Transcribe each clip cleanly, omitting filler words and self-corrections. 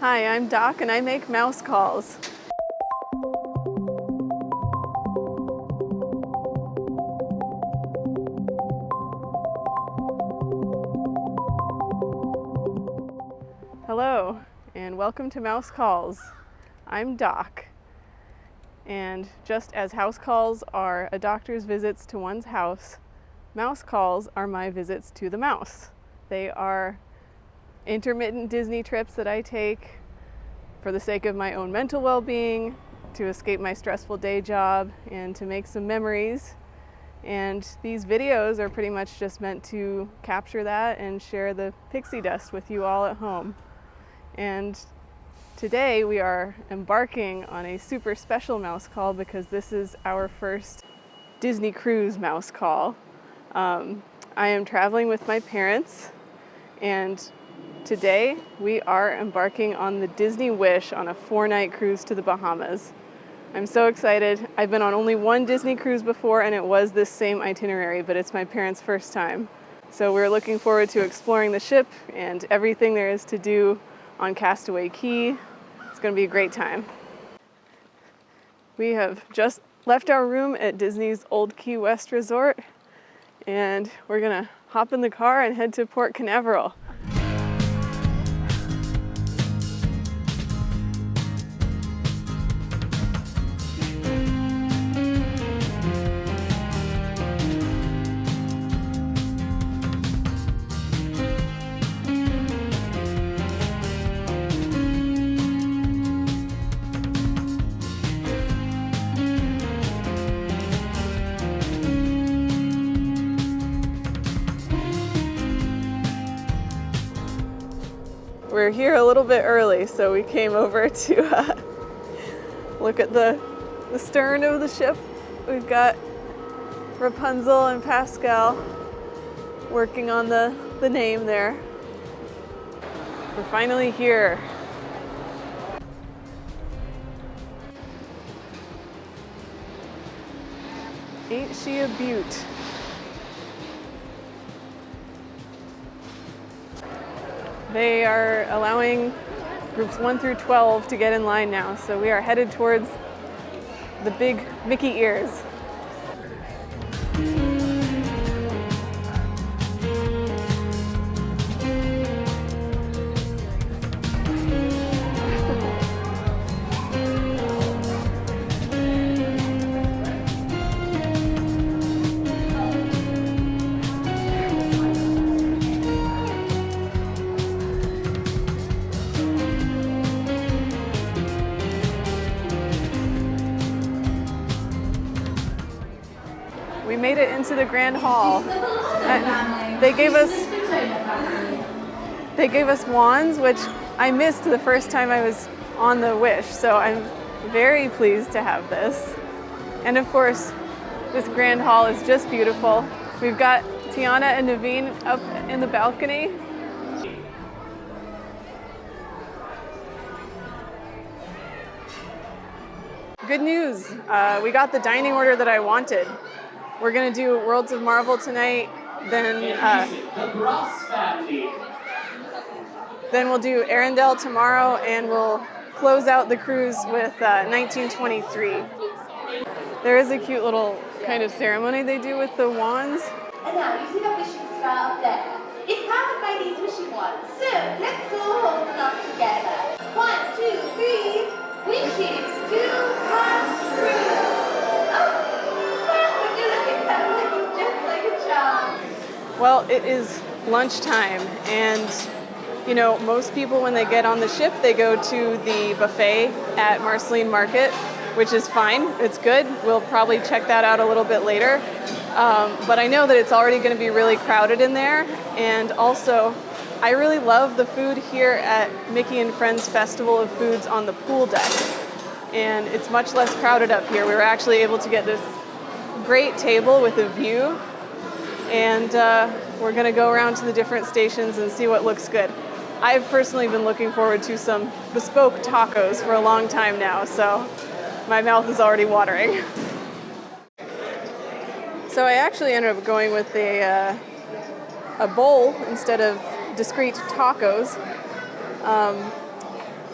Hi, I'm Doc and I make mouse calls. Hello, and welcome to Mouse Calls. I'm Doc, and just as house calls are a doctor's visits to one's house, mouse calls are my visits to the mouse. They are intermittent Disney trips that I take for the sake of my own mental well-being, to escape my stressful day job, and to make some memories. And these videos are pretty much just meant to capture that and share the pixie dust with you all at home. And today we are embarking on a super special mouse call because this is our first Disney cruise mouse call. I am traveling with my parents, and today we are embarking on the Disney Wish on a 4-night cruise to the Bahamas. I'm so excited. I've been on only one Disney cruise before, and it was this same itinerary, but it's my parents' first time. So we're looking forward to exploring the ship and everything there is to do on Castaway Cay. It's going to be a great time. We have just left our room at Disney's Old Key West Resort, and we're going to hop in the car and head to Port Canaveral. We're here a little bit early, so we came over to look at the stern of the ship. We've got Rapunzel and Pascal working on the name there. We're finally here. Ain't she a beaut? They are allowing groups 1 through 12 to get in line now, so we are headed towards the big Mickey ears. We made it into the Grand Hall. They gave us wands, which I missed the first time I was on the Wish, so I'm very pleased to have this. And of course, this Grand Hall is just beautiful. We've got Tiana and Naveen up in the balcony. Good news, we got the dining order that I wanted. We're gonna do Worlds of Marvel tonight, then we'll do Arendelle tomorrow, and we'll close out the cruise with 1923. There is a cute little kind of ceremony they do with the wands. And now you see the wishing star up there. It's powered by these wishing wands. So let's all hold them up together. 1, 2, 3. Wishes to come true. Well, it is lunchtime, and you know, most people when they get on the ship, they go to the buffet at Marceline Market, which is fine. It's good. We'll probably check that out a little bit later. But I know that it's already going to be really crowded in there, and also I really love the food here at Mickey and Friends Festival of Foods on the pool deck, and it's much less crowded up here. We were actually able to get this great table with a view, and we're going to go around to the different stations and see what looks good. I've personally been looking forward to some bespoke tacos for a long time now, so my mouth is already watering. So I actually ended up going with a bowl instead of discrete tacos.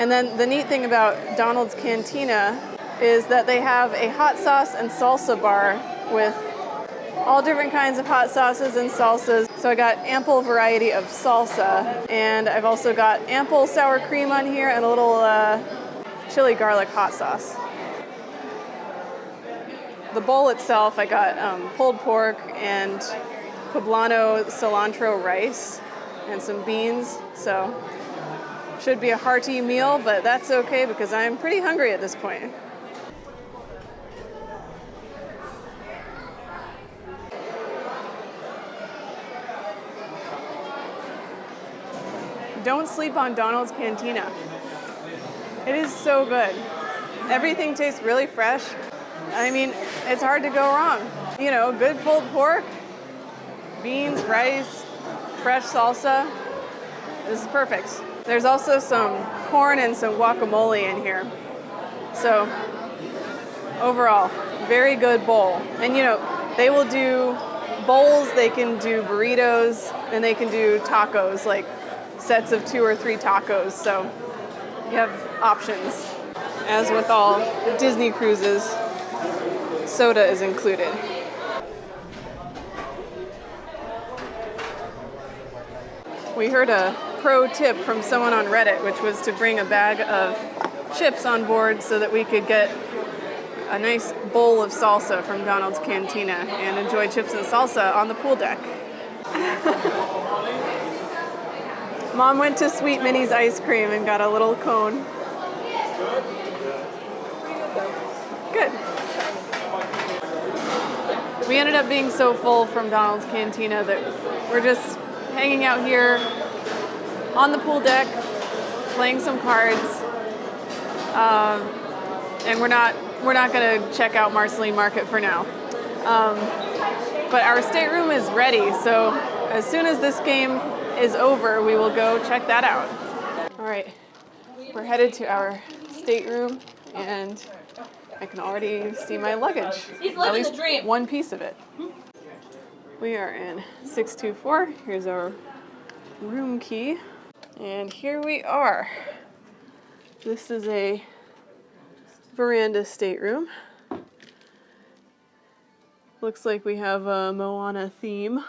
And then the neat thing about Donald's Cantina is that they have a hot sauce and salsa bar with all different kinds of hot sauces and salsas. So I got ample variety of salsa, and I've also got ample sour cream on here and a little chili garlic hot sauce. The bowl itself, I got pulled pork and poblano cilantro rice and some beans. So should be a hearty meal, but that's okay because I'm pretty hungry at this point. Don't sleep on Donald's Cantina. It is so good. Everything tastes really fresh. I mean, it's hard to go wrong. You know, good pulled pork, beans, rice, fresh salsa. This is perfect. There's also some corn and some guacamole in here. So, overall, very good bowl. And you know, they will do bowls, they can do burritos, and they can do tacos, like sets of 2 or 3 tacos. So, you have options. As with all Disney cruises, soda is included. We heard a pro tip from someone on Reddit, which was to bring a bag of chips on board so that we could get a nice bowl of salsa from Donald's Cantina and enjoy chips and salsa on the pool deck. Mom went to Sweet Minnie's Ice Cream and got a little cone. Good. We ended up being so full from Donald's Cantina that we're just hanging out here on the pool deck, playing some cards, and we're not going to check out Marceline Market for now. But our stateroom is ready, so as soon as this game is over, we will go check that out. All right, we're headed to our stateroom, and I can already see my luggage. He's living the dream. One piece of it. We are in 624. Here's our room key. And here we are. This is a veranda stateroom. Looks like we have a Moana theme.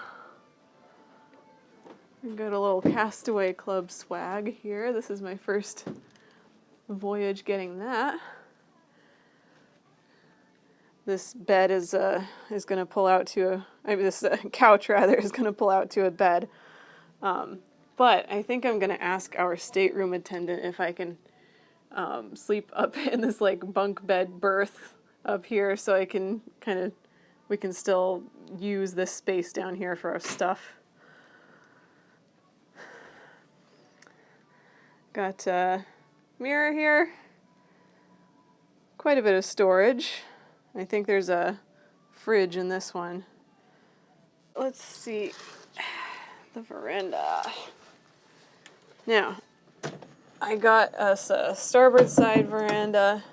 We've got a little Castaway Club swag here. This is my first voyage getting that. This bed is going to pull out to this couch rather is going to pull out to a bed. But I think I'm going to ask our stateroom attendant if I can sleep up in this like bunk bed berth up here, so I can we can still use this space down here for our stuff. Got a mirror here. Quite a bit of storage. I think there's a fridge in this one. Let's see the veranda. Now, I got us a starboard side veranda.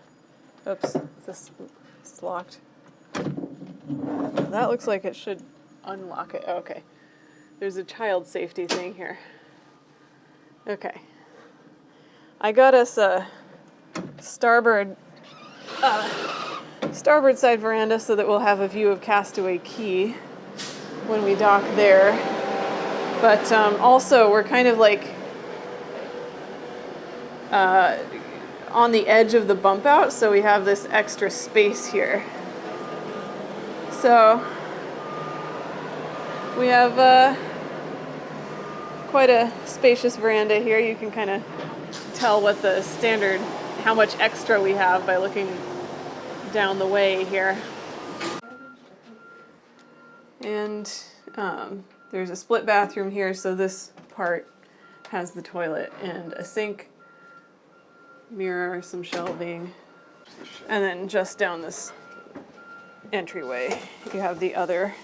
Oops, this is locked. That looks like it should unlock it. Okay. There's a child safety thing here. Okay. I got us a starboard side veranda so that we'll have a view of Castaway Cay when we dock there. But also we're kind of like on the edge of the bump out, so we have this extra space here. So we have quite a spacious veranda here. You can kind of tell what the standard, how much extra we have by looking down the way here. And there's a split bathroom here, so this part has the toilet and a sink, mirror, some shelving, and then just down this entryway you have the other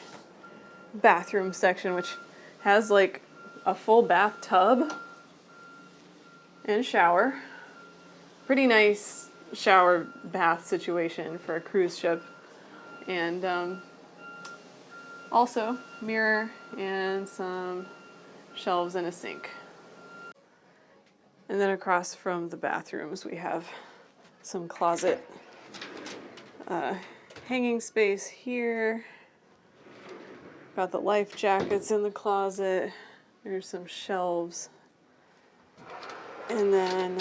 bathroom section, which has like a full bathtub and shower. Pretty nice shower bath situation for a cruise ship. And also mirror and some shelves and a sink. And then across from the bathrooms, we have some closet hanging space here. Got the life jackets in the closet. There's some shelves. And then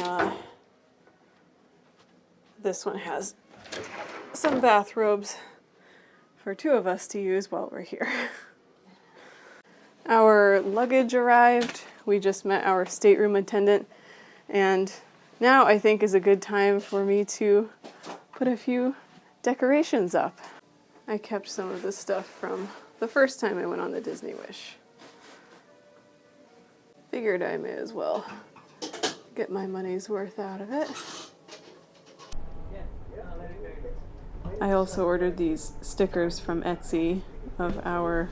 this one has some bathrobes for two of us to use while we're here. Our luggage arrived. We just met our stateroom attendant, and now I think is a good time for me to put a few decorations up. I kept some of the stuff from the first time I went on the Disney Wish. Figured I may as well get my money's worth out of it. I also ordered these stickers from Etsy of our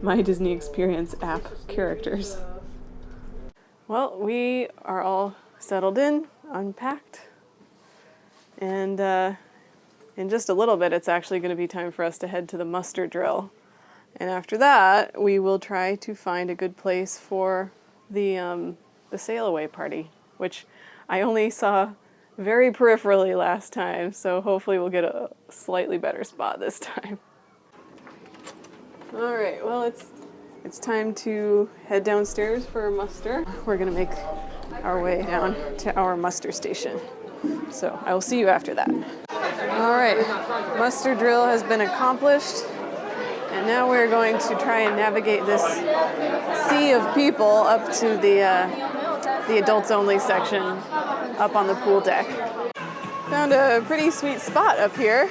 My Disney Experience app characters. Well, we are all settled in, unpacked, and in just a little bit it's actually going to be time for us to head to the muster drill. And after that, we will try to find a good place for the sail away party, which I only saw very peripherally last time, so hopefully we'll get a slightly better spot this time. All right, well, it's time to head downstairs for muster. We're gonna make our way down to our muster station. So I will see you after that. All right, muster drill has been accomplished, and now we're going to try and navigate this sea of people up to the adults only section up on the pool deck. Found a pretty sweet spot up here.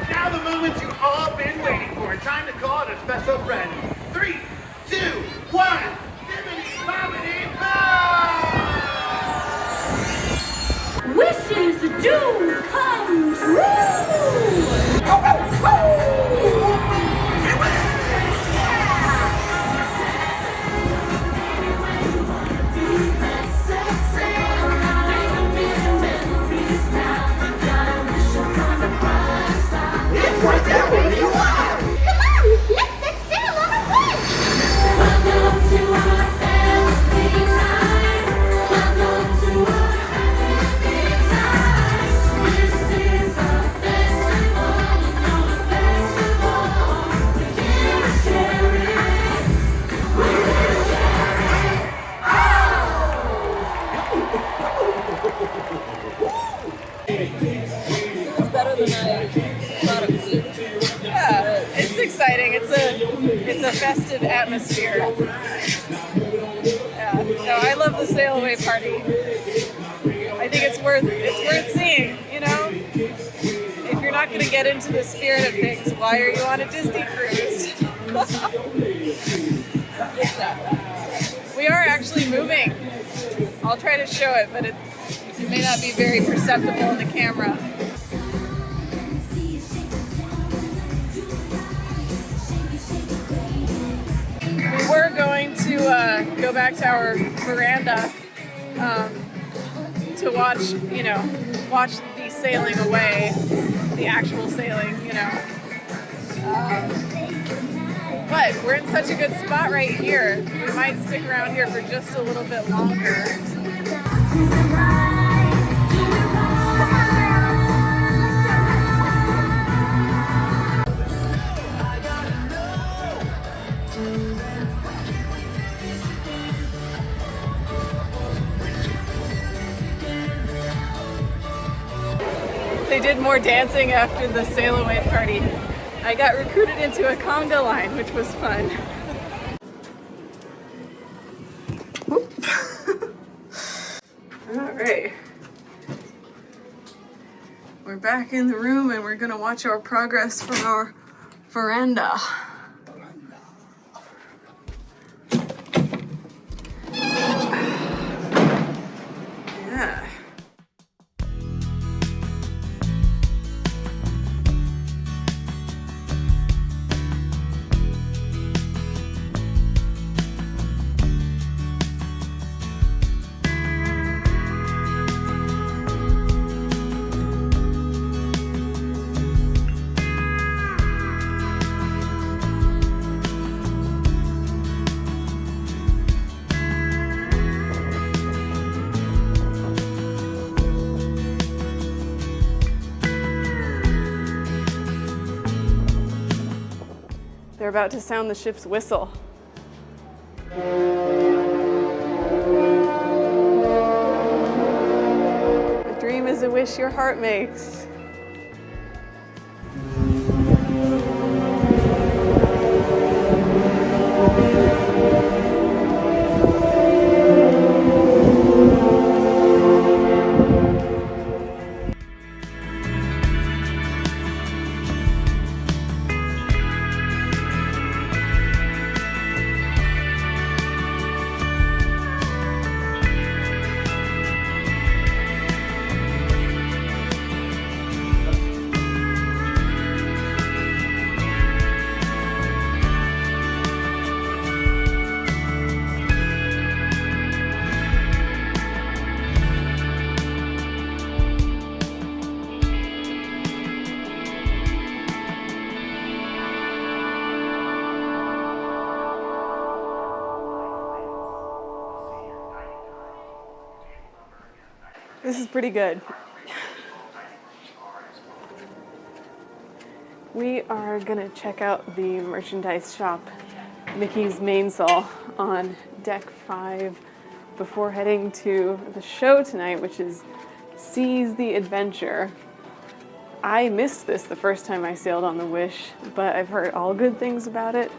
Now the moment you've all been waiting for. Time to call it a special friend. 3, 2, 1. Bibbidi bobbidi bow! Wishes do come true! Yeah, it's exciting. It's a festive atmosphere. Yeah, no, I love the sail away party. I think it's worth seeing. You know, if you're not going to get into the spirit of things, why are you on a Disney cruise? We are actually moving. I'll try to show it, but it may not be very perceptible in the camera. We were going to go back to our veranda to watch the sailing away, the actual sailing, but we're in such a good spot right here. We might stick around here for just a little bit longer. They did more dancing after the sail away party. I got recruited into a conga line, which was fun. All right. We're back in the room and we're gonna watch our progress from our veranda. Yeah. They're about to sound the ship's whistle. A dream is a wish your heart makes. This is pretty good. We are gonna check out the merchandise shop, Mickey's Mainsail, on deck 5 before heading to the show tonight, which is Seize the Adventure. I missed this the first time I sailed on the Wish, but I've heard all good things about it.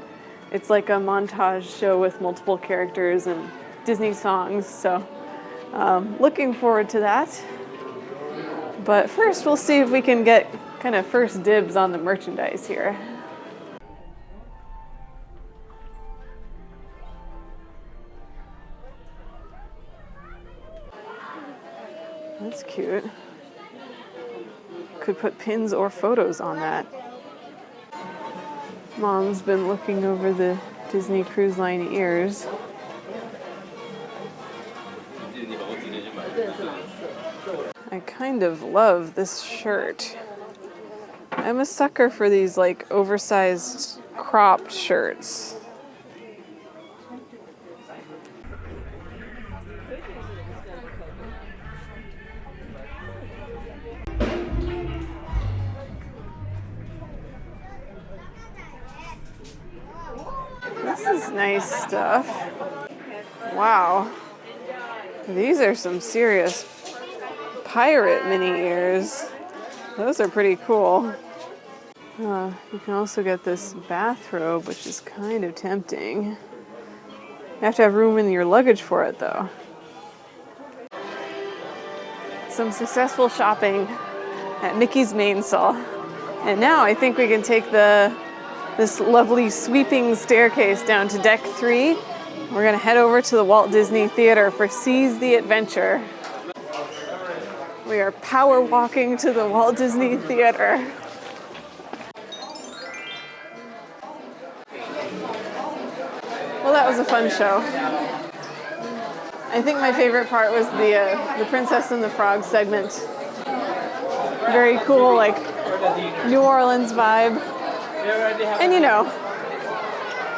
It's like a montage show with multiple characters and Disney songs, so looking forward to that. But first we'll see if we can get kind of first dibs on the merchandise here. That's cute. Could put pins or photos on that. Mom's been looking over the Disney Cruise Line ears. I kind of love this shirt. I'm a sucker for these like oversized cropped shirts. This is nice stuff. Wow. These are some serious pirate mini ears. Those are pretty cool. You can also get this bathrobe, which is kind of tempting. You have to have room in your luggage for it, though. Some successful shopping at Mickey's Mainsail. And now I think we can take this lovely sweeping staircase down to deck 3. We're gonna head over to the Walt Disney Theater for Seize the Adventure. We are power walking to the Walt Disney Theater. Well, that was a fun show. I think my favorite part was the Princess and the Frog segment. Very cool, like New Orleans vibe. And you know,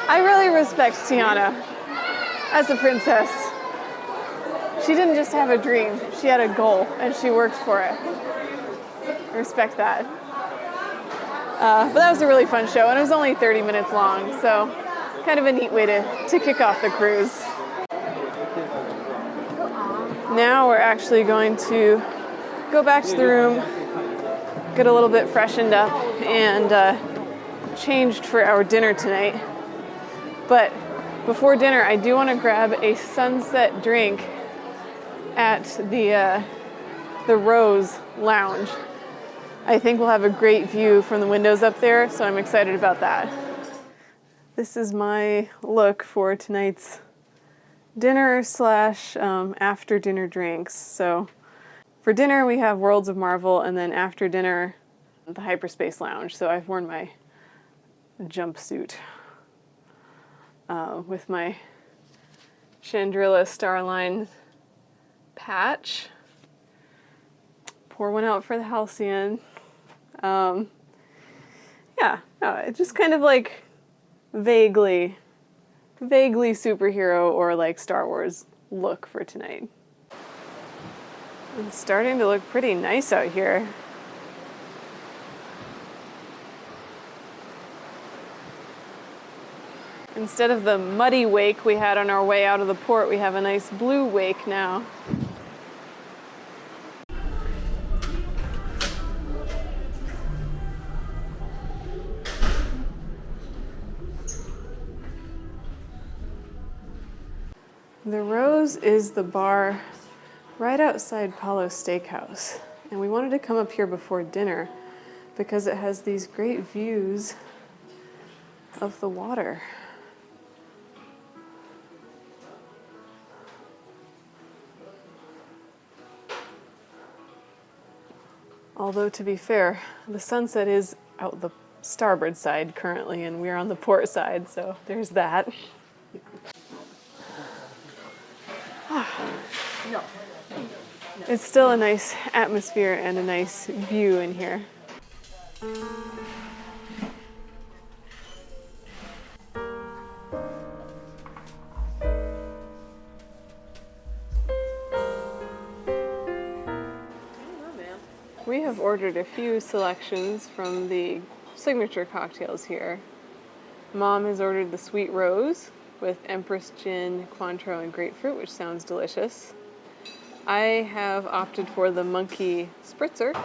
I really respect Tiana as a princess. She didn't just have a dream, she had a goal and she worked for it. I respect that. But that was a really fun show and it was only 30 minutes long, so kind of a neat way to kick off the cruise. Now we're actually going to go back to the room, get a little bit freshened up and changed for our dinner tonight. But before dinner, I do want to grab a sunset drink at the Rose Lounge. I think we'll have a great view from the windows up there, so I'm excited about that. This is my look for tonight's dinner / after dinner drinks. So for dinner, we have Worlds of Marvel, and then after dinner, the Hyperspace Lounge. So I've worn my jumpsuit with my Chandrilla Starline patch. Pour one out for the Halcyon. Yeah, no, it's just kind of like vaguely superhero or like Star Wars look for tonight. It's starting to look pretty nice out here. Instead of the muddy wake we had on our way out of the port, we have a nice blue wake now. The Rose is the bar right outside Paulo's Steakhouse, and we wanted to come up here before dinner because it has these great views of the water. Although, to be fair, the sunset is out the starboard side currently, and we're on the port side, so there's that. It's still a nice atmosphere and a nice view in here. We have ordered a few selections from the signature cocktails here. Mom has ordered the Sweet Rose with Empress Gin, Cointreau, and Grapefruit, which sounds delicious. I have opted for the Monkey Spritzer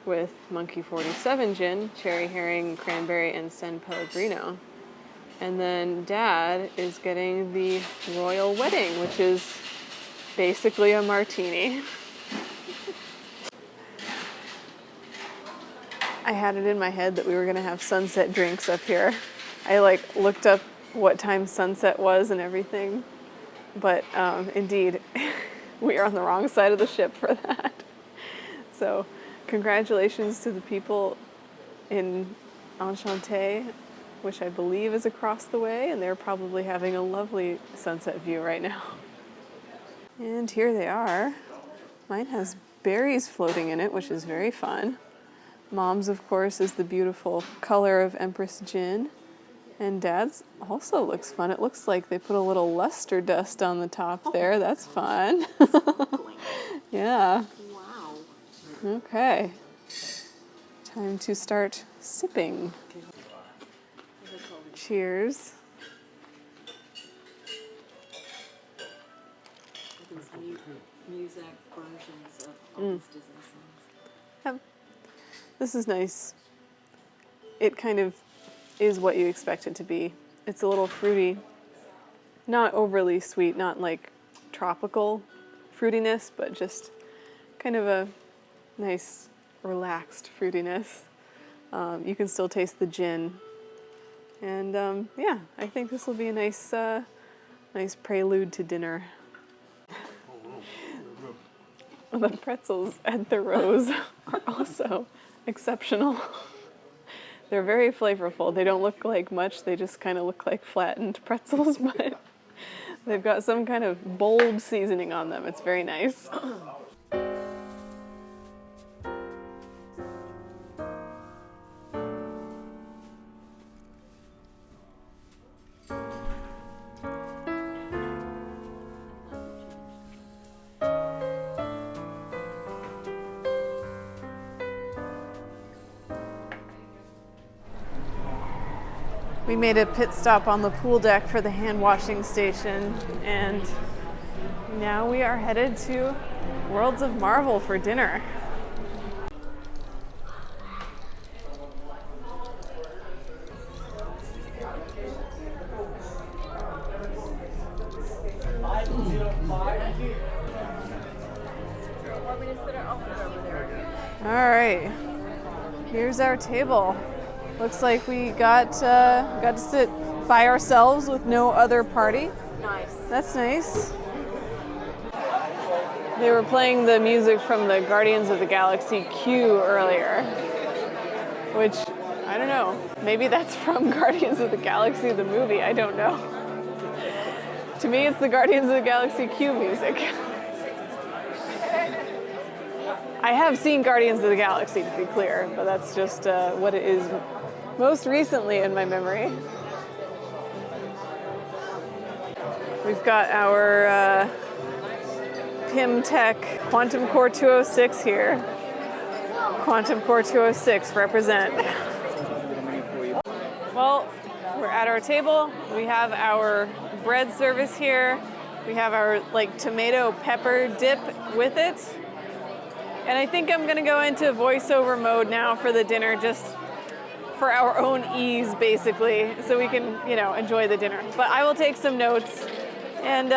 with Monkey 47 Gin, Cherry Herring, Cranberry, and San Pellegrino. And then Dad is getting the Royal Wedding, which is basically a martini. I had it in my head that we were gonna have sunset drinks up here. I looked up what time sunset was and everything, but indeed, we are on the wrong side of the ship for that. So congratulations to the people in Enchanté, which I believe is across the way, and they're probably having a lovely sunset view right now. And here they are. Mine has berries floating in it, which is very fun. Mom's, of course, is the beautiful color of Empress Gin. And Dad's also looks fun. It looks like they put a little luster dust on the top there. That's fun. Yeah. Wow. Okay. Time to start sipping. Cheers. These music versions of all these Disney songs. This is nice. It kind of is what you expect it to be. It's a little fruity, not overly sweet, not like tropical fruitiness, but just kind of a nice, relaxed fruitiness. You can still taste the gin. And yeah, I think this will be a nice, nice prelude to dinner. The pretzels at the Rose are also exceptional. They're very flavorful. They don't look like much. They just kind of look like flattened pretzels, but they've got some kind of bold seasoning on them. It's very nice. We made a pit stop on the pool deck for the hand washing station, and now we are headed to Worlds of Marvel for dinner. All right, here's our table. Looks like we got to sit by ourselves with no other party. Nice. That's nice. They were playing the music from the Guardians of the Galaxy queue earlier, which, I don't know, maybe that's from Guardians of the Galaxy, the movie, I don't know. To me, it's the Guardians of the Galaxy queue music. I have seen Guardians of the Galaxy, to be clear, but that's just what it is most recently in my memory. We've got our PimTech Quantum Core 206 here. Quantum Core 206, represent. Well, we're at our table. We have our bread service here. We have our like tomato pepper dip with it. And I think I'm gonna go into voiceover mode now for the dinner, just for our own ease, basically, so we can, you know, enjoy the dinner. But I will take some notes, and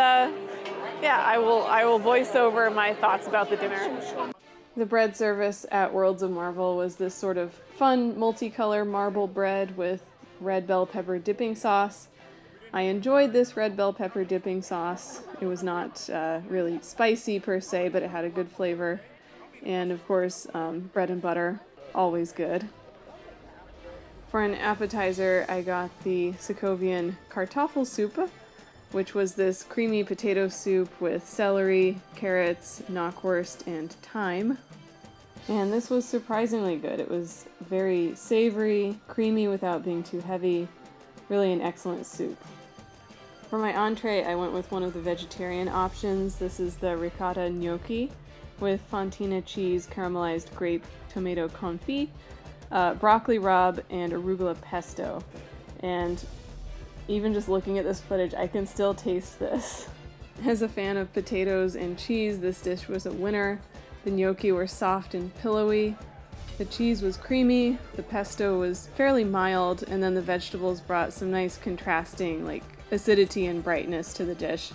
yeah, I will voice over my thoughts about the dinner. The bread service at Worlds of Marvel was this sort of fun multicolor marble bread with red bell pepper dipping sauce. I enjoyed this red bell pepper dipping sauce. It was not really spicy per se, but it had a good flavor. And of course, bread and butter, always good. For an appetizer, I got the Sokovian Kartoffelsuppe, which was this creamy potato soup with celery, carrots, knockwurst, and thyme. And this was surprisingly good. It was very savory, creamy without being too heavy, really an excellent soup. For my entree, I went with one of the vegetarian options. This is the ricotta gnocchi with fontina cheese, caramelized grape, tomato confit, broccoli rabe, and arugula pesto. And even just looking at this footage, I can still taste this. As a fan of potatoes and cheese, this dish was a winner. The gnocchi were soft and pillowy. The cheese was creamy, the pesto was fairly mild, and then the vegetables brought some nice contrasting, like, acidity and brightness to the dish.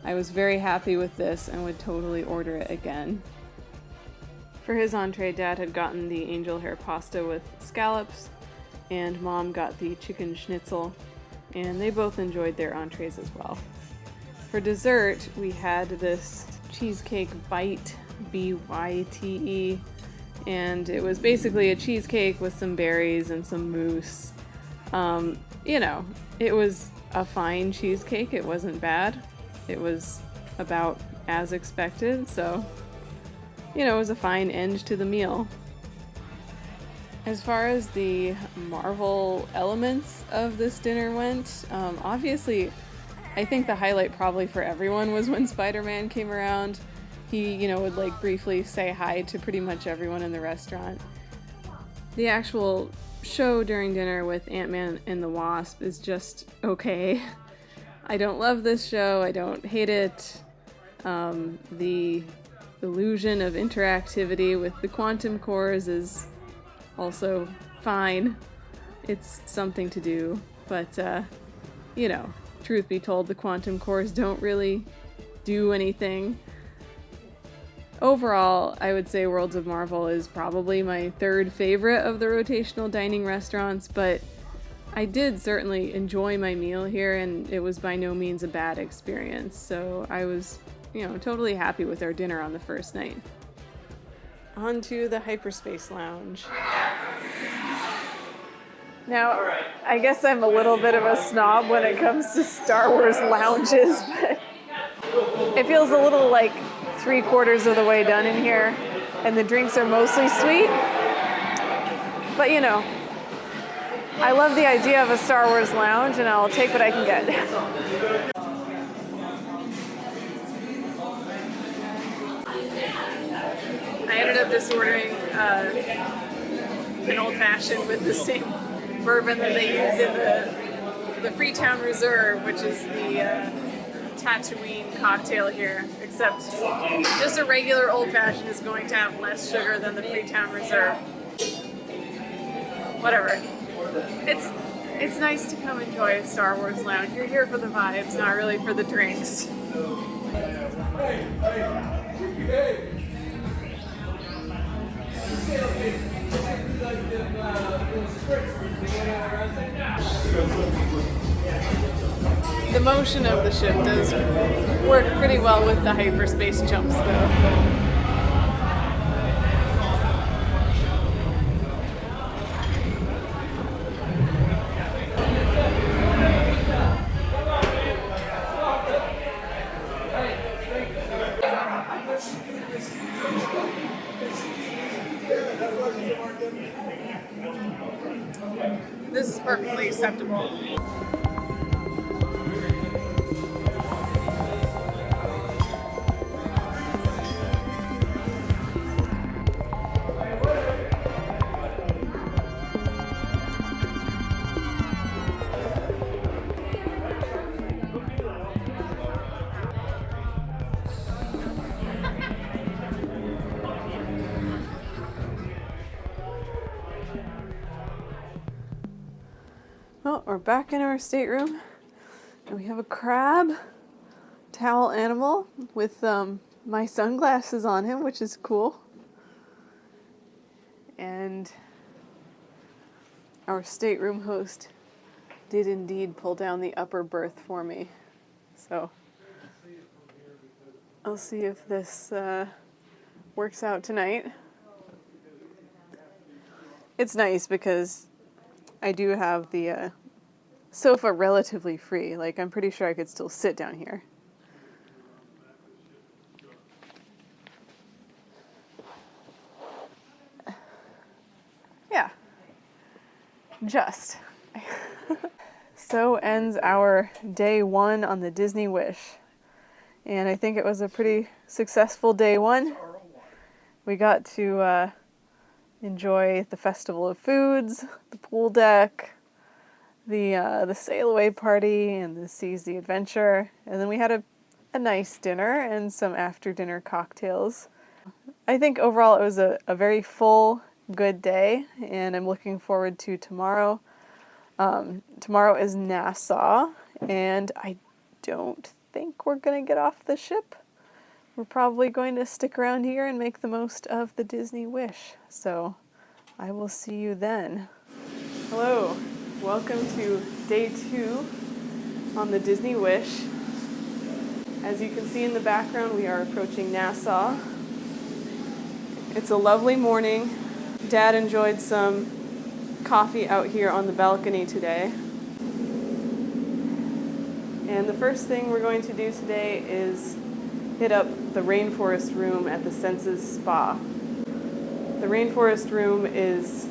I was very happy with this and would totally order it again. For his entree, Dad had gotten the angel hair pasta with scallops, and Mom got the chicken schnitzel, and they both enjoyed their entrees as well. For dessert, we had this cheesecake bite, B-Y-T-E, and it was basically a cheesecake with some berries and some mousse. You know, it was a fine cheesecake. It wasn't bad. It was about as expected, so, you know, it was a fine end to the meal. As far as the Marvel elements of this dinner went, obviously, I think the highlight probably for everyone was when Spider-Man came around. He, you know, would like briefly say hi to pretty much everyone in the restaurant. The actual show during dinner with Ant-Man and the Wasp is just okay. I don't love this show, I don't hate it. The illusion of interactivity with the quantum cores is also fine. It's something to do, but, you know, truth be told, the quantum cores don't really do anything. Overall, I would say Worlds of Marvel is probably my third favorite of the rotational dining restaurants, but I did certainly enjoy my meal here, and it was by no means a bad experience, so I was, you know, totally happy with our dinner on the first night. On to the Hyperspace Lounge. Now, I guess I'm a little bit of a snob when it comes to Star Wars lounges, but it feels a little like 3/4 of the way done in here, and the drinks are mostly sweet. But you know, I love the idea of a Star Wars lounge, and I'll take what I can get. I ended up just ordering an old-fashioned with the same bourbon that they use in the Freetown Reserve, which is the Tatooine cocktail here, except just a regular old-fashioned is going to have less sugar than the Freetown Reserve. Whatever. It's nice to come enjoy a Star Wars lounge. You're here for the vibes, not really for the drinks. The motion of the ship does work pretty well with the hyperspace jumps, though. This is perfectly acceptable. Well, we're back in our stateroom, and we have a crab towel animal with my sunglasses on him, which is cool. And our stateroom host did indeed pull down the upper berth for me. So I'll see if this works out tonight. It's nice because I do have the sofa relatively free. Like, I'm pretty sure I could still sit down here. Yeah. Just. So ends our day one on the Disney Wish. And I think it was a pretty successful day one. We got to enjoy the Festival of Foods, the pool deck, the sail away party, and the Seize the Adventure. And then we had a nice dinner and some after dinner cocktails. I think overall it was a very full, good day, and I'm looking forward to tomorrow. Tomorrow is Nassau, and I don't think we're going to get off the ship. We're probably going to stick around here and make the most of the Disney Wish. So I will see you then. Hello, welcome to day 2 on the Disney Wish. As you can see in the background, we are approaching Nassau. It's a lovely morning. Dad enjoyed some coffee out here on the balcony today. And the first thing we're going to do today is hit up the Rainforest Room at the Senses Spa. The Rainforest Room is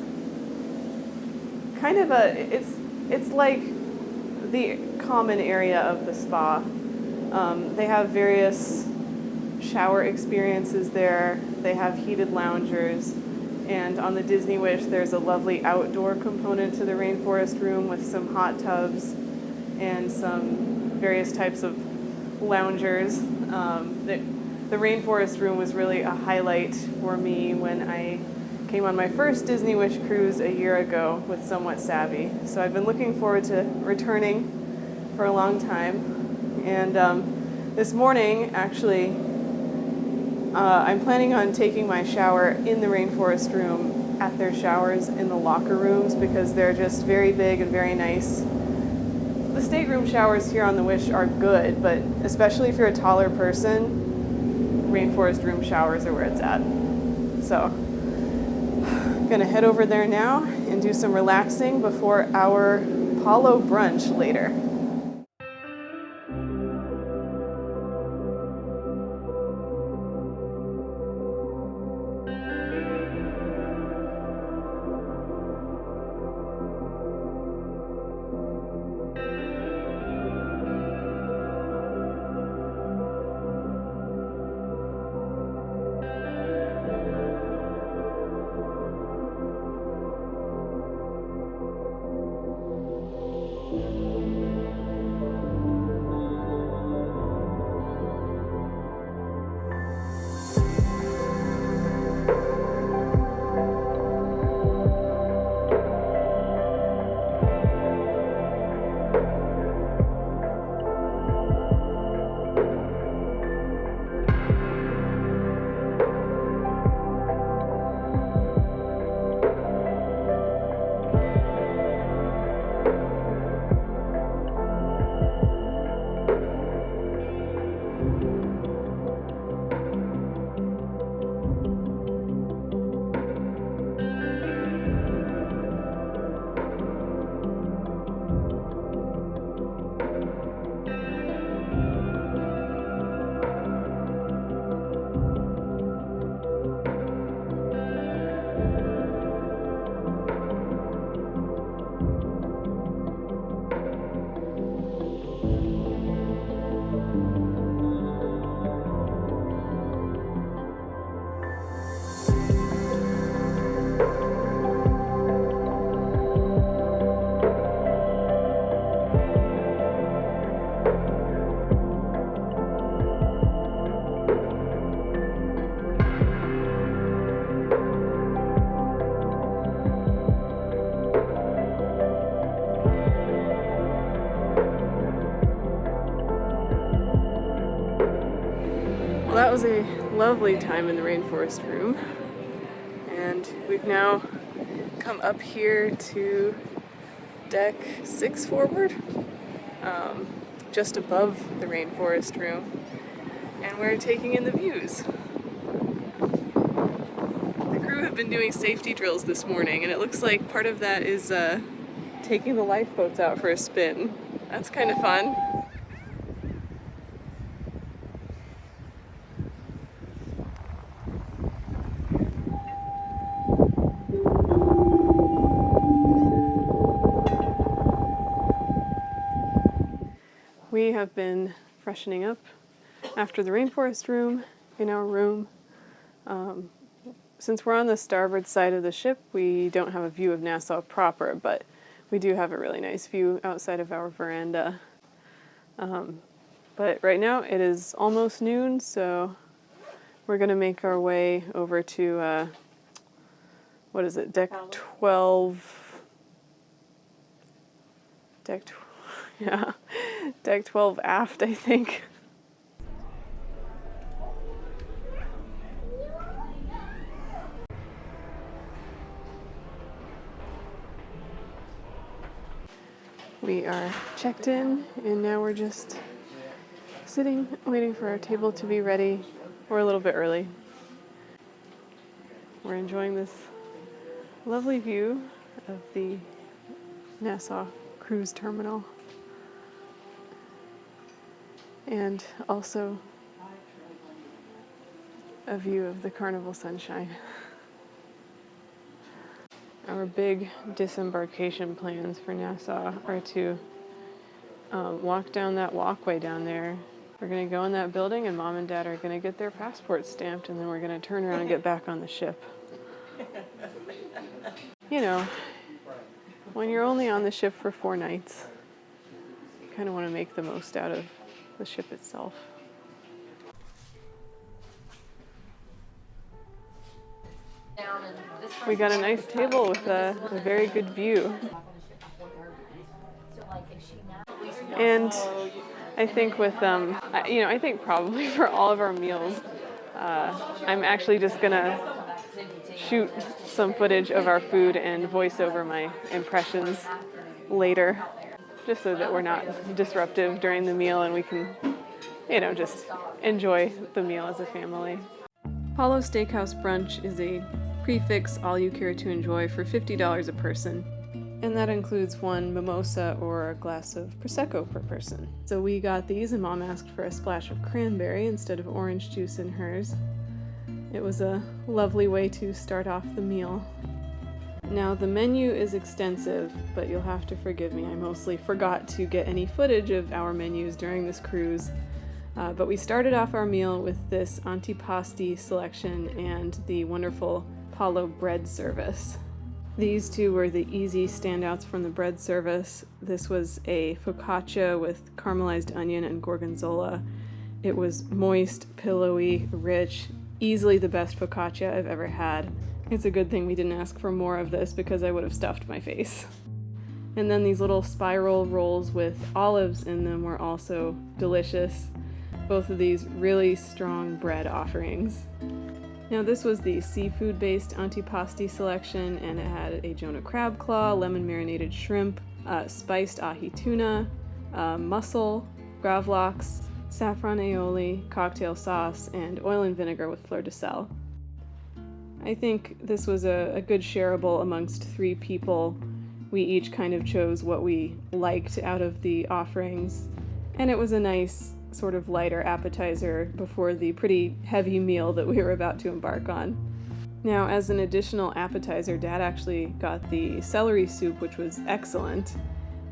kind of it's like the common area of the spa. They have various shower experiences there. They have heated loungers. And on the Disney Wish, there's a lovely outdoor component to the Rainforest Room with some hot tubs and some various types of loungers. The Rainforest Room was really a highlight for me when I came on my first Disney Wish cruise a year ago with Somewhat Savvy. So I've been looking forward to returning for a long time. And this morning, actually, I'm planning on taking my shower in the Rainforest Room at their showers in the locker rooms because they're just very big and very nice. The stateroom showers here on the Wish are good, but especially if you're a taller person, Rainforest Room showers are where it's at. So I'm gonna head over there now and do some relaxing before our Apollo brunch later. Well, that was a lovely time in the rainforest room, and we've now come up here to deck 6 forward, just above the rainforest room, and we're taking in the views. The crew have been doing safety drills this morning, and it looks like part of that is taking the lifeboats out for a spin. That's kind of fun. We have been freshening up after the rainforest room in our room. Since we're on the starboard side of the ship, we don't have a view of Nassau proper, but we do have a really nice view outside of our veranda. But right now it is almost noon, so we're going to make our way over to, what is it, deck 12? Yeah, deck 12 aft, I think. We are checked in, and now we're just sitting, waiting for our table to be ready. We're a little bit early. We're enjoying this lovely view of the Nassau Cruise Terminal, and also a view of the Carnival Sunshine. Our big disembarkation plans for Nassau are to walk down that walkway down there. We're going to go in that building, and Mom and Dad are going to get their passports stamped, and then we're going to turn around and get back on the ship. You know, when you're only on the ship for 4 nights, you kind of want to make the most out of the ship itself. We got a nice table with a very good view. And I think with, I think probably for all of our meals, I'm actually just gonna shoot some footage of our food and voice over my impressions later, just so that we're not disruptive during the meal and we can, just enjoy the meal as a family. Apollo Steakhouse Brunch is a prefix all you care to enjoy for $50 a person, and that includes 1 mimosa or a glass of Prosecco per person. So we got these, and Mom asked for a splash of cranberry instead of orange juice in hers. It was a lovely way to start off the meal. Now the menu is extensive, but you'll have to forgive me, I mostly forgot to get any footage of our menus during this cruise. But we started off our meal with this antipasti selection and the wonderful Apollo bread service. These two were the easy standouts from the bread service. This was a focaccia with caramelized onion and gorgonzola. It was moist, pillowy, rich, easily the best focaccia I've ever had. It's a good thing we didn't ask for more of this because I would have stuffed my face. And then these little spiral rolls with olives in them were also delicious. Both of these really strong bread offerings. Now this was the seafood-based antipasti selection, and it had a Jonah crab claw, lemon marinated shrimp, spiced ahi tuna, mussel, gravlax, saffron aioli, cocktail sauce, and oil and vinegar with fleur de sel. I think this was a good shareable amongst 3 people. We each kind of chose what we liked out of the offerings, and it was a nice sort of lighter appetizer before the pretty heavy meal that we were about to embark on. Now, as an additional appetizer, Dad actually got the celery soup, which was excellent,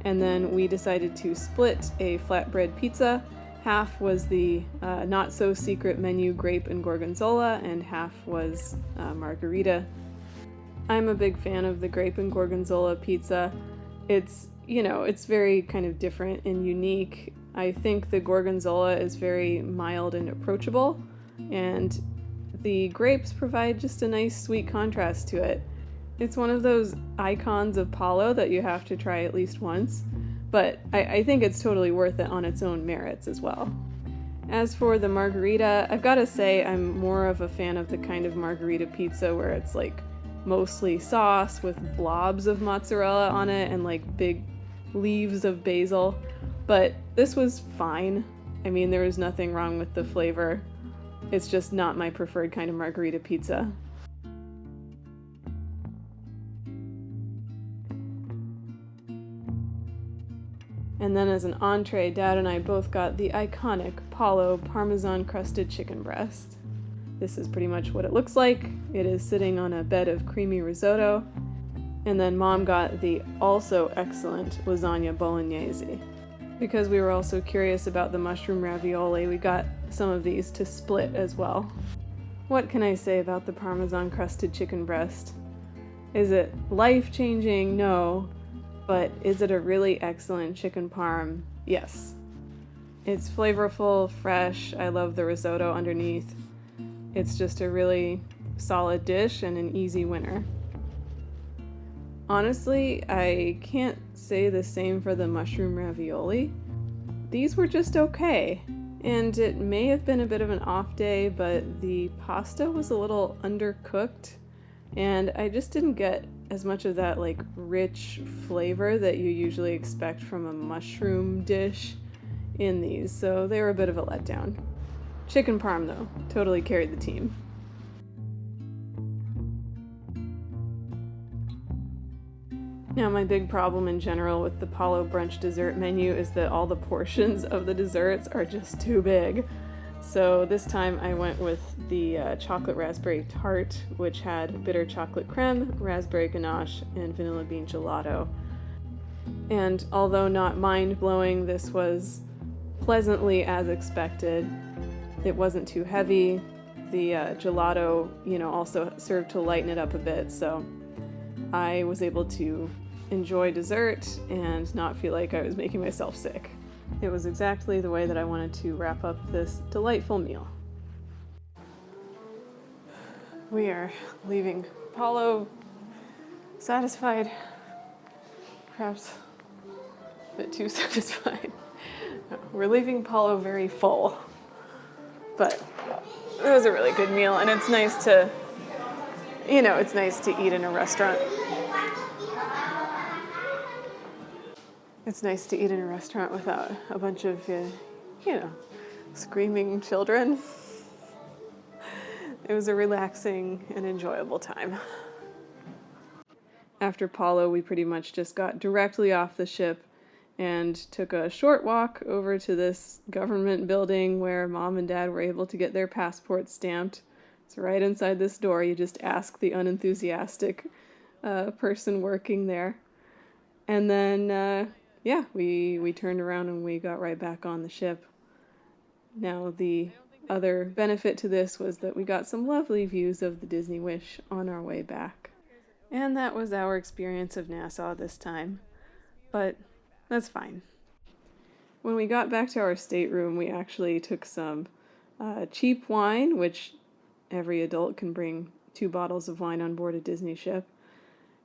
and then we decided to split a flatbread pizza. Half was the not-so-secret menu grape and gorgonzola, and half was margarita. I'm a big fan of the grape and gorgonzola pizza. It's very kind of different and unique. I think the gorgonzola is very mild and approachable, and the grapes provide just a nice sweet contrast to it. It's one of those icons of Apollo that you have to try at least once, but I think it's totally worth it on its own merits as well. As for the margarita, I've got to say I'm more of a fan of the kind of margarita pizza where it's like mostly sauce with blobs of mozzarella on it and like big leaves of basil. But this was fine. I mean, there was nothing wrong with the flavor. It's just not my preferred kind of margarita pizza. And then as an entree, Dad and I both got the iconic Paulo Parmesan crusted chicken breast. This is pretty much what it looks like. It is sitting on a bed of creamy risotto. And then Mom got the also excellent lasagna bolognese. Because we were also curious about the mushroom ravioli, we got some of these to split as well. What can I say about the Parmesan crusted chicken breast? Is it life-changing? No. But is it a really excellent chicken parm? Yes. It's flavorful, fresh. I love the risotto underneath. It's just a really solid dish and an easy winner. Honestly, I can't say the same for the mushroom ravioli. These were just okay. And it may have been a bit of an off day, but the pasta was a little undercooked. And I just didn't get as much of that like rich flavor that you usually expect from a mushroom dish in these, so they were a bit of a letdown. Chicken parm though, totally carried the team. Now my big problem in general with the Paulo brunch dessert menu is that all the portions of the desserts are just too big. So this time I went with the chocolate raspberry tart, which had bitter chocolate creme, raspberry ganache, and vanilla bean gelato. And although not mind-blowing, this was pleasantly as expected. It wasn't too heavy. The gelato, also served to lighten it up a bit, so I was able to enjoy dessert and not feel like I was making myself sick. It was exactly the way that I wanted to wrap up this delightful meal. We are leaving Paulo satisfied, perhaps a bit too satisfied. No, we're leaving Paulo very full, but it was a really good meal, and it's nice to, it's nice to eat in a restaurant. It's nice to eat in a restaurant without a bunch of, screaming children. It was a relaxing and enjoyable time. After Paulo, we pretty much just got directly off the ship and took a short walk over to this government building where Mom and Dad were able to get their passports stamped. It's right inside this door. You just ask the unenthusiastic person working there. And then, we turned around and we got right back on the ship. Now, the other benefit to this was that we got some lovely views of the Disney Wish on our way back. And that was our experience of Nassau this time. But that's fine. When we got back to our stateroom, we actually took some cheap wine, which every adult can bring 2 bottles of wine on board a Disney ship.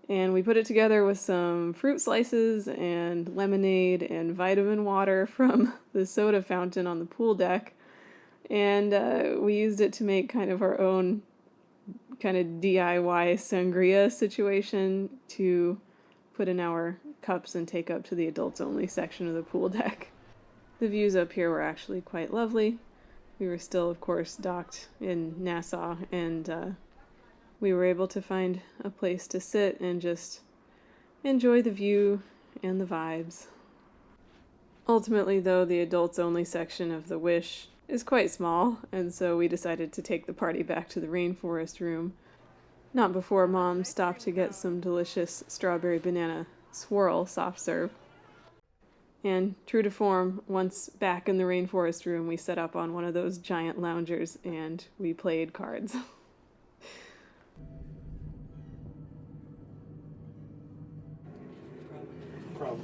And we put it together with some fruit slices and lemonade and vitamin water from the soda fountain on the pool deck. And we used it to make kind of our own kind of DIY sangria situation to put in our cups and take up to the adults only section of the pool deck. The views up here were actually quite lovely. We were still, of course, docked in Nassau, and we were able to find a place to sit and just enjoy the view and the vibes. Ultimately, though, the adults-only section of the Wish is quite small, and so we decided to take the party back to the rainforest room. Not before Mom stopped to get some delicious strawberry banana swirl soft serve. And true to form, once back in the rainforest room, we set up on one of those giant loungers and we played cards.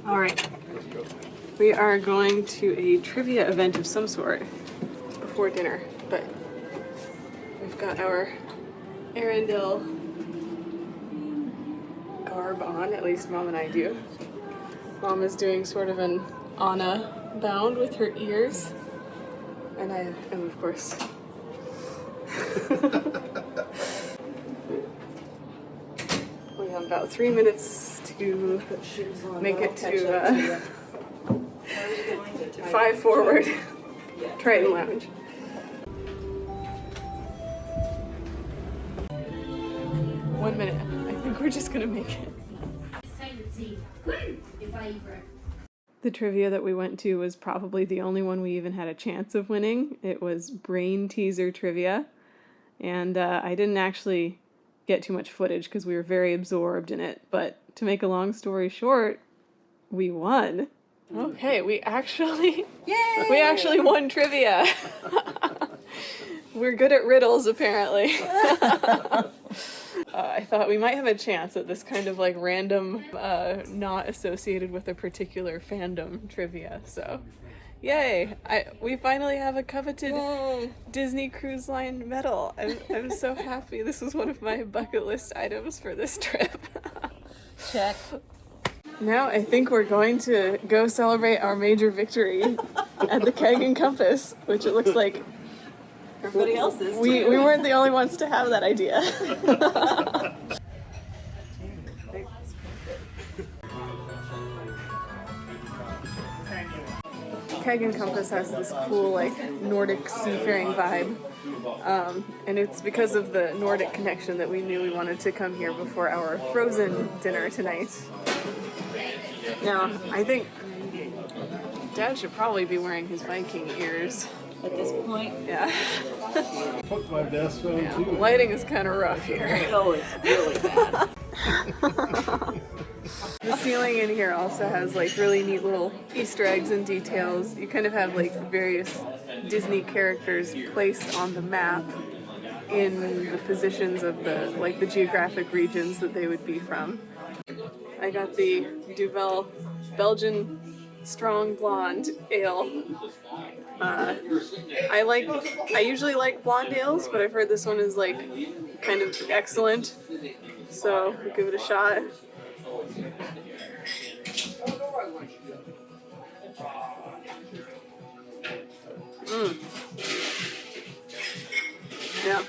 All right, we are going to a trivia event of some sort before dinner, but we've got our Arendelle garb on, at least Mom and I do. Mom is doing sort of an Anna bound with her ears, And I am, of course. We have about 3 minutes to make it to 5 Forward Triton Lounge. One minute. I think we're just gonna make it. The trivia that we went to was probably the only one we even had a chance of winning. It was brain teaser trivia, and I didn't actually get too much footage because we were very absorbed in it, but to make a long story short, we won. Okay, we actually won trivia. We're good at riddles, apparently. I thought we might have a chance at this kind of like random, not associated with a particular fandom trivia, so yay! We finally have a coveted Disney Cruise Line medal. I'm so happy. This was one of my bucket list items for this trip. Check. Now I think we're going to go celebrate our major victory at the Keg and Compass, which it looks like Everybody else is. we weren't the only ones to have that idea. Keg and Compass has this cool like Nordic seafaring vibe. And it's because of the Nordic connection that we knew we wanted to come here before our Frozen dinner tonight. Now, I think Dad should probably be wearing his Viking ears. At this point, Yeah. Fuck my desk phone Yeah. too. Lighting is kind of rough here. oh, it's really bad. The ceiling in here also has like really neat little Easter eggs and details. You kind of have like various Disney characters placed on the map in the positions of the geographic regions that they would be from. I got the Duvel Belgian Strong Blonde Ale. I usually like blonde ales, but I've heard this one is like kind of excellent. So we'll give it a shot. Yeah.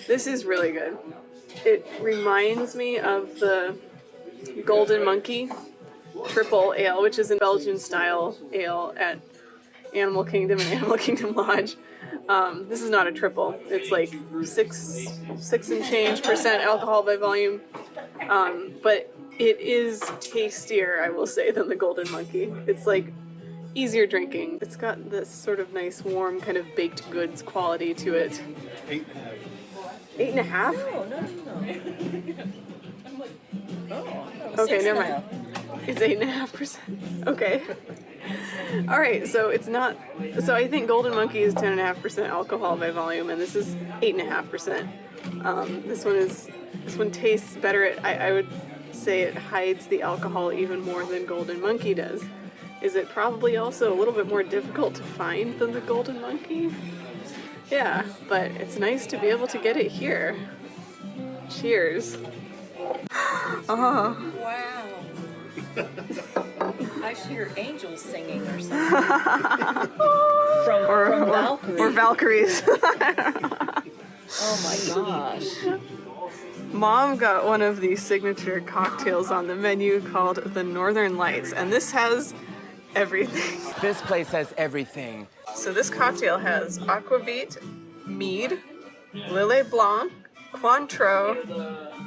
This is really good. It reminds me of the Golden Monkey Triple Ale, which is a Belgian style ale at Animal Kingdom and Animal Kingdom Lodge. This is not a triple. It's like 6 and change percent alcohol by volume. But it is tastier, I will say, than the Golden Monkey. It's like easier drinking. It's got this sort of nice, warm, kind of baked goods quality to it. 8.5? 8.5? Oh, Okay, never mind. It's 8.5%. Okay. All right, so it's not. So I think Golden Monkey is 10.5% alcohol by volume, and this is 8.5%. This one tastes better. I would say it hides the alcohol even more than Golden Monkey does. Is it probably also a little bit more difficult to find than the Golden Monkey? Yeah, but it's nice to be able to get it here. Cheers. wow. I hear angels singing or something. from Valkyrie. Or Valkyries. Oh my gosh. Mom got one of these signature cocktails on the menu called the Northern Lights, and this has everything. This place has everything. So this cocktail has aquavit, mead, Lillet Blanc, Cointreau,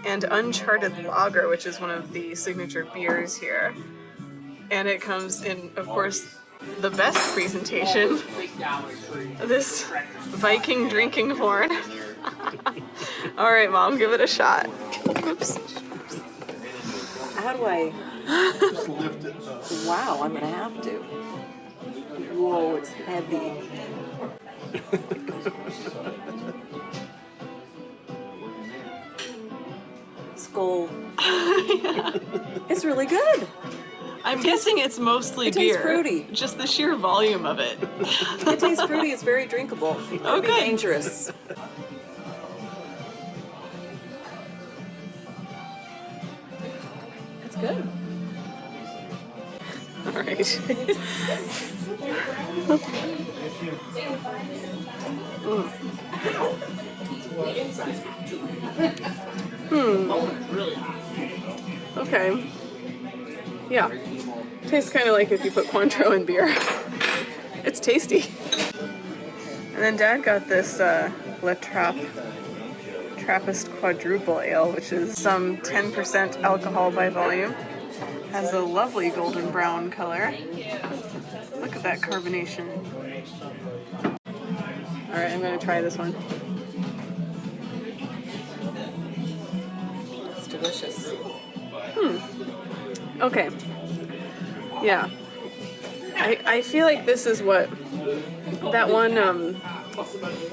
and Uncharted Lager, which is one of the signature beers here. And it comes in, of course, the best presentation, this Viking drinking horn. All right, Mom, give it a shot. Oops. How do I? Just lift it up. Wow, I'm gonna have to. Whoa, it's heavy. Skull. It's really good. I'm guessing it's mostly It tastes beer. fruity. Just the sheer volume of it. It tastes fruity. It's very drinkable. It could be Okay. dangerous. It's good. All right. Okay. Yeah. Tastes kind of like if you put Cointreau in beer. It's tasty. And then Dad got this La Trappist Quadruple Ale, which is some 10% alcohol by volume. Has a lovely golden brown color. Look at that carbonation. Alright, I'm gonna try this one. It's delicious. Okay. Yeah. I feel like this is what that one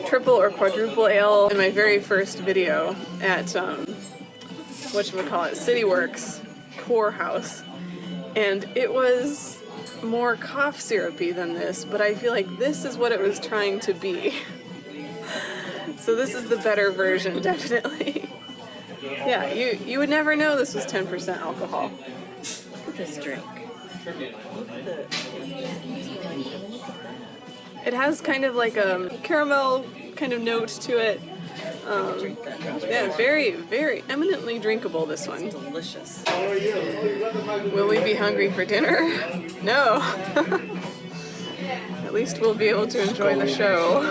triple or quadruple ale in my very first video at whatchamacallit, CityWorks Poorhouse. And it was more cough syrupy than this, but I feel like this is what it was trying to be. So this is the better version, definitely. Yeah, you would never know this was 10% alcohol. Look at this drink. It has kind of like a caramel kind of note to it. Yeah, very, very eminently drinkable, this one. Delicious. Will we be hungry for dinner? No. At least we'll be able to enjoy the show.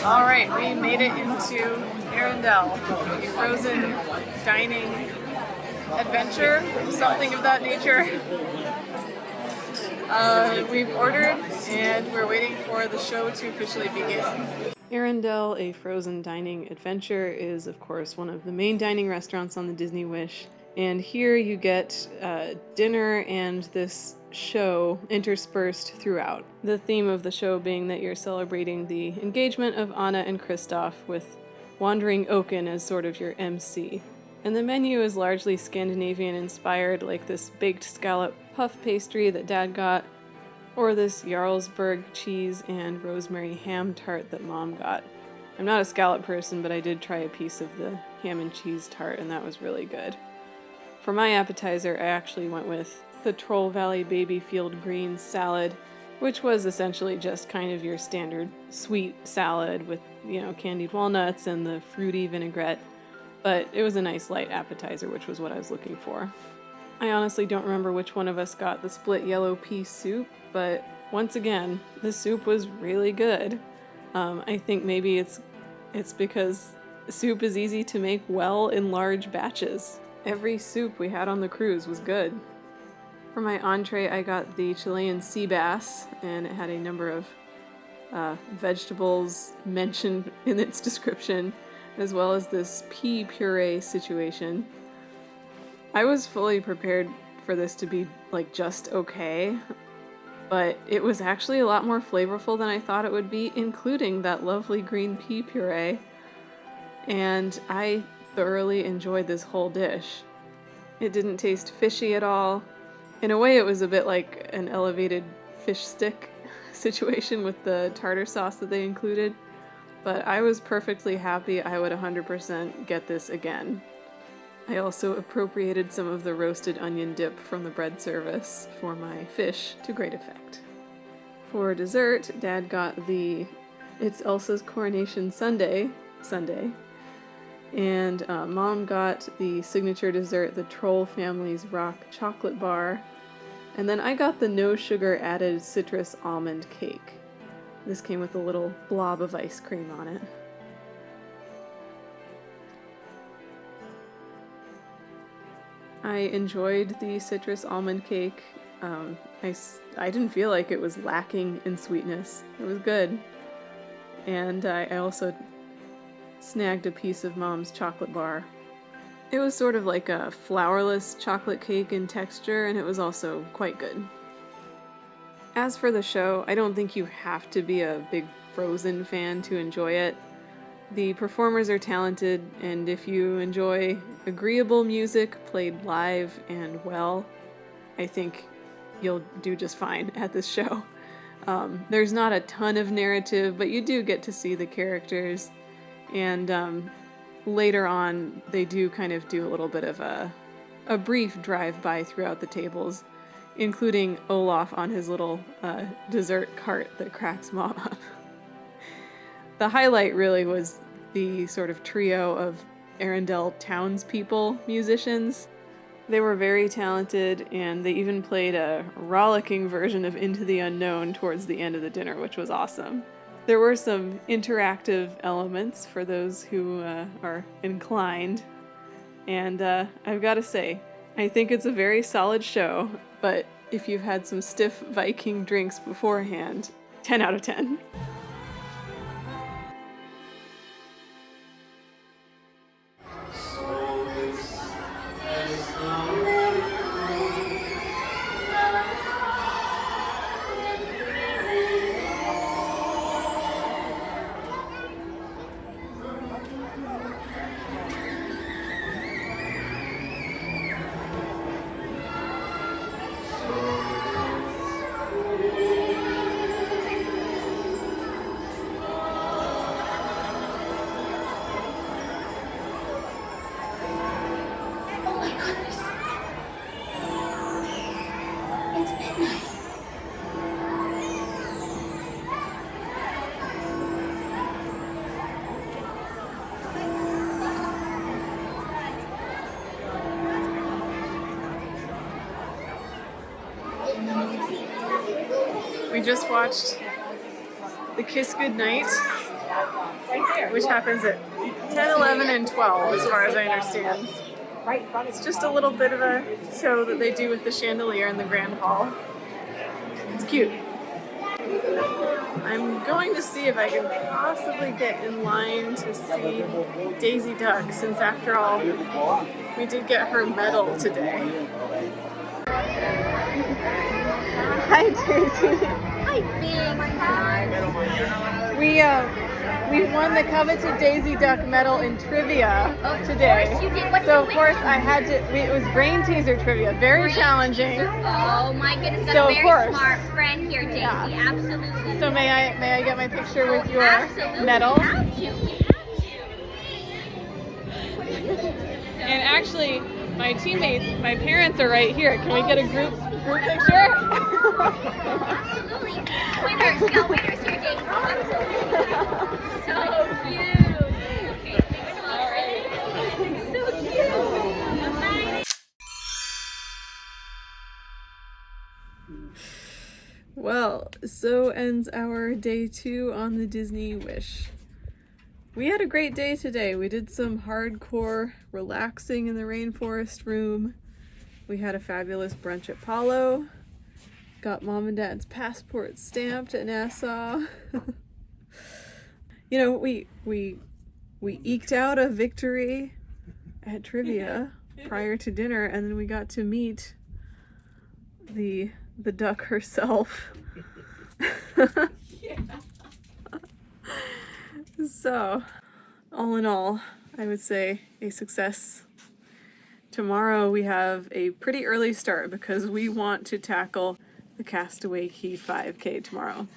All right, we made it into Arendelle, a frozen dining adventure, something of that nature. We've ordered and we're waiting for the show to officially begin. Arendelle, a frozen dining adventure, is of course one of the main dining restaurants on the Disney Wish. And here you get dinner and this show interspersed throughout. The theme of the show being that you're celebrating the engagement of Anna and Kristoff, with Wandering Oaken as sort of your MC. And the menu is largely Scandinavian inspired, like this baked scallop puff pastry that Dad got, or this Jarlsberg cheese and rosemary ham tart that Mom got. I'm not a scallop person, but I did try a piece of the ham and cheese tart, and that was really good. For my appetizer, I actually went with the Troll Valley Baby Field Greens salad, which was essentially just kind of your standard sweet salad with, you know, candied walnuts and the fruity vinaigrette. But it was a nice light appetizer, which was what I was looking for. I honestly don't remember which one of us got the split yellow pea soup, but once again, the soup was really good. I think maybe it's because soup is easy to make well in large batches. Every soup we had on the cruise was good. For my entree, I got the Chilean sea bass, and it had a number of vegetables mentioned in its description, as well as this pea puree situation. I was fully prepared for this to be like just okay, but it was actually a lot more flavorful than I thought it would be, including that lovely green pea puree, and I thoroughly enjoyed this whole dish. It didn't taste fishy at all. In a way, it was a bit like an elevated fish stick situation with the tartar sauce that they included, but I was perfectly happy. I would 100% get this again. I also appropriated some of the roasted onion dip from the bread service for my fish to great effect. For dessert, Dad got It's Elsa's Coronation Sundae, and Mom got the signature dessert, the Troll Family's Rock Chocolate Bar, and then I got the no sugar added citrus almond cake. This came with a little blob of ice cream on it. I enjoyed the citrus almond cake. I didn't feel like it was lacking in sweetness. It was good. And I also snagged a piece of Mom's chocolate bar. It was sort of like a flourless chocolate cake in texture, and it was also quite good. As for the show, I don't think you have to be a big Frozen fan to enjoy it. The performers are talented, and if you enjoy agreeable music played live and well, I think you'll do just fine at this show. There's not a ton of narrative, but you do get to see the characters, and later on they do kind of do a little bit of a brief drive-by throughout the tables, including Olaf on his little dessert cart that cracks Mom up. The highlight really was the sort of trio of Arendelle townspeople musicians. They were very talented, and they even played a rollicking version of Into the Unknown towards the end of the dinner, which was awesome. There were some interactive elements for those who are inclined, and I've got to say, I think it's a very solid show, but if you've had some stiff Viking drinks beforehand, 10 out of 10. Oh my goodness. It's midnight. We just watched The Kiss Goodnight, which happens at 10, 11, and 12, as far as I understand. It's just a little bit of a show that they do with the chandelier in the Grand Hall. It's cute. I'm going to see if I can possibly get in line to see Daisy Duck, since after all, we did get her medal today. Hi, Daisy. Hi, big We won the coveted Daisy Duck medal in trivia today. Of course you did. What So did of you course win? I had to. It was brain teaser trivia, very challenging. Oh my goodness, got So, a of very course. smart friend here, Daisy. Yeah. Absolutely. So may I get my picture with your Absolutely. medal? We have to. And actually, my teammates, my parents are right here. Can we get a group picture? Absolutely. Winners, go winners here, Daisy. Absolutely. So cute. Okay, thanks so much. So cute. Bye. Well, so ends our day 2 on the Disney Wish. We had a great day today. We did some hardcore relaxing in the rainforest room. We had a fabulous brunch at Palo. Got Mom and Dad's passport stamped at Nassau. You know, we eked out a victory at trivia prior to dinner, and then we got to meet the duck herself. So, all in all, I would say a success. Tomorrow we have a pretty early start because we want to tackle the Castaway Key 5K tomorrow.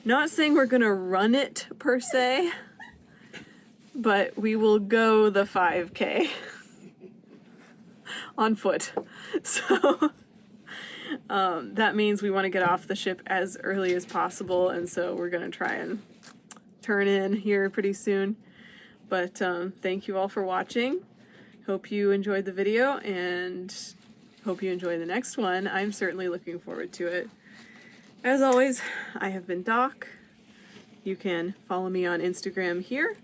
Not saying we're gonna run it per se, but we will go the 5K on foot. So that means we want to get off the ship as early as possible, and so we're gonna try and turn in here pretty soon. But thank you all for watching. Hope you enjoyed the video and hope you enjoy the next one. I'm certainly looking forward to it. As always, I have been Doc. You can follow me on Instagram here.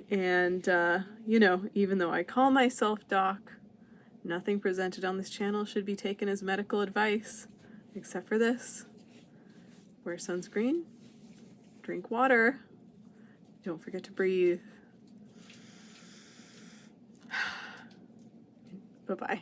And, you know, even though I call myself Doc, nothing presented on this channel should be taken as medical advice, except for this. Wear sunscreen, drink water, don't forget to breathe. Bye-bye.